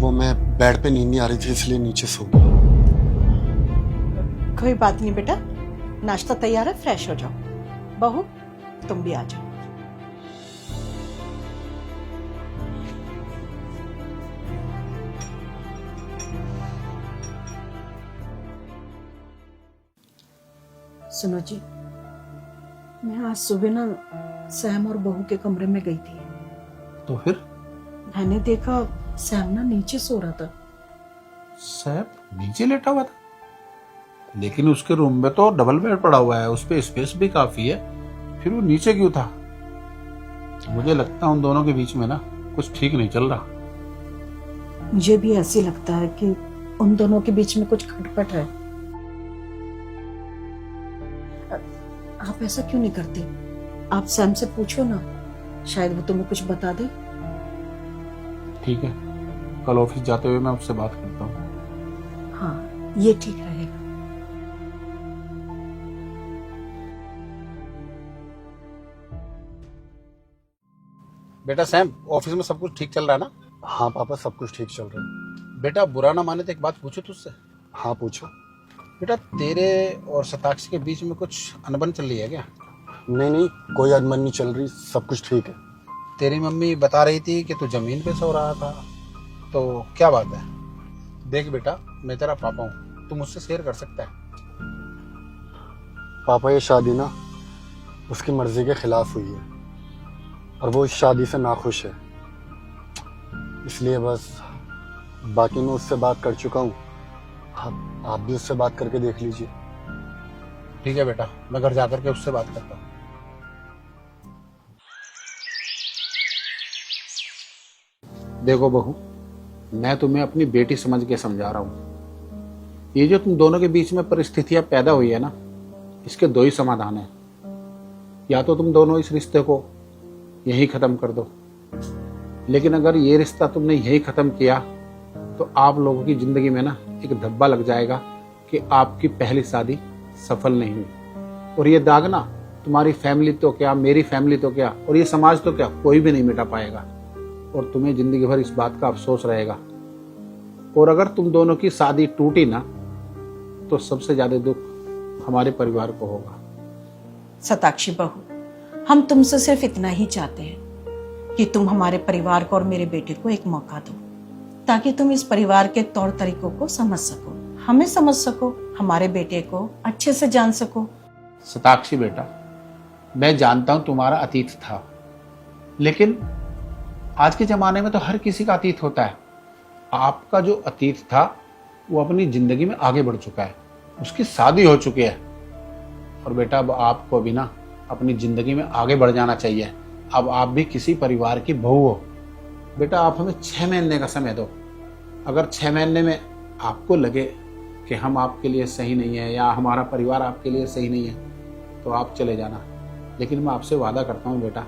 वो मैं बेड पे नींद नहीं आ रही थी इसलिए नीचे सो गया। कोई बात नहीं बेटा, नाश्ता तैयार है, फ्रेश हो जाओ। बहू तुम भी आ जाओ। सुनो जी, मैं आज सुबह ना सैम और बहू के कमरे में गई थी। तो फिर? मैंने देखा सैम ना नीचे सो रहा था। सैम नीचे लेटा हुआ था? लेकिन उसके रूम में तो डबल बेड पड़ा हुआ है, उस पे स्पेस भी काफी है, फिर वो नीचे क्यों था? मुझे लगता है उन दोनों के बीच में ना कुछ ठीक नहीं चल रहा। मुझे भी ऐसे लगता है कि उन दोनों के बीच में कुछ खटपट है। आप ऐसा क्यों नहीं करते? आप सैम से पूछो ना, शायद वो तुम्हें कुछ बता दे। ठीक है, कल ऑफिस जाते हुए मैं उससे बात करता हूँ। हाँ, ये ठीक रहेगा। बेटा सैम, ऑफिस में सब कुछ ठीक चल रहा है ना? हाँ पापा, सब कुछ ठीक चल रहा है। बेटा बुरा ना माने तो एक बात पूछूं तुझसे? हाँ पूछो। बेटा तेरे और शताक्षी के बीच में कुछ अनबन चल रही है क्या? नहीं नहीं, कोई अनबन नहीं चल रही, सब कुछ ठीक है। तेरी मम्मी बता रही थी कि तू जमीन पे सो रहा था, तो क्या बात है? देख बेटा, मैं तेरा पापा हूँ, तू मुझसे शेयर कर सकता है। पापा ये शादी ना उसकी मर्जी के खिलाफ हुई है और वो इस शादी से नाखुश है, इसलिए बस। बाकी मैं उससे बात कर चुका हूँ, आप भी उससे बात करके देख लीजिए। ठीक है बेटा, मैं घर जाकर के उससे बात करता हूँ। देखो बहू, मैं तुम्हें अपनी बेटी समझ के समझा रहा हूँ। ये जो तुम दोनों के बीच में परिस्थितियां पैदा हुई है ना, इसके दो ही समाधान है। या तो तुम दोनों इस रिश्ते को यही खत्म कर दो, लेकिन अगर ये रिश्ता तुमने यही खत्म किया तो आप लोगों की जिंदगी में ना एक धब्बा लग जाएगा कि आपकी पहली शादी सफल नहीं हुई। और ये दाग ना तुम्हारी फैमिली तो क्या, मेरी फैमिली तो क्या, और ये समाज तो क्या, कोई भी नहीं मिटा पाएगा। और तुम्हें जिंदगी भर इस बात का अफसोस रहेगा। और अगर तुम दोनों की शादी टूटी ना, तो सबसे ज्यादा दुख हमारे परिवार को होगा। शताक्षी बहू, हम तुमसे सिर्फ इतना ही चाहते हैं कि तुम हमारे परिवार को और मेरे बेटे को एक मौका दो, ताकि तुम इस परिवार के तौर तरीकों को समझ सको, हमें समझ सको, हमारे बेटे को अच्छे से जान सको। शताक्षी बेटा, मैं जानता हूं तुम्हारा अतीत था, लेकिन आज के जमाने में तो हर किसी का अतीत होता है। आपका जो अतीत था वो अपनी जिंदगी में आगे बढ़ चुका है, उसकी शादी हो चुकी है। और बेटा अब आपको भी ना अपनी जिंदगी में आगे बढ़ जाना चाहिए। अब आप भी किसी परिवार की बहू हो। बेटा आप हमें 6 महीने का समय दो। अगर 6 महीने में आपको लगे कि हम आपके लिए सही नहीं है या हमारा परिवार आपके लिए सही नहीं है, तो आप चले जाना। लेकिन मैं आपसे वादा करता हूँ बेटा,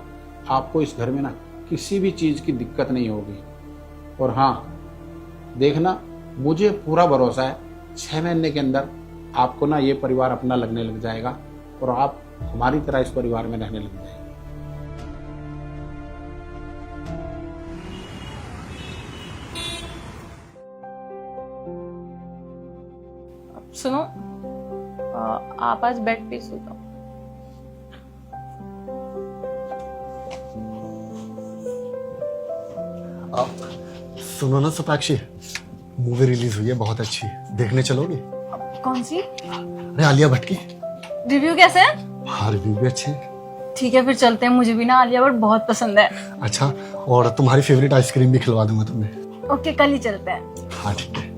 आपको इस घर में ना किसी भी चीज की दिक्कत नहीं होगी। और हाँ देखना, मुझे पूरा भरोसा है 6 महीने के अंदर आपको ना ये परिवार अपना लगने लग जाएगा और आप हमारी तरह इस परिवार में रहने लग जाएंगे। सुनो, आप आज बेड पे सो जाओ। सुनो ना शताक्षी, मूवी रिलीज हुई है, बहुत अच्छी, देखने चलोगे? कौन सी? अरे आलिया भट्ट की। रिव्यू कैसे है? हाँ रिव्यू भी अच्छे हैं। ठीक है फिर चलते हैं, मुझे भी ना आलिया भट्ट बहुत पसंद है। अच्छा, और तुम्हारी फेवरेट आइसक्रीम भी खिलवा दूंगा तुम्हें। ओके, कल ही चलते हैं। हाँ ठीक है।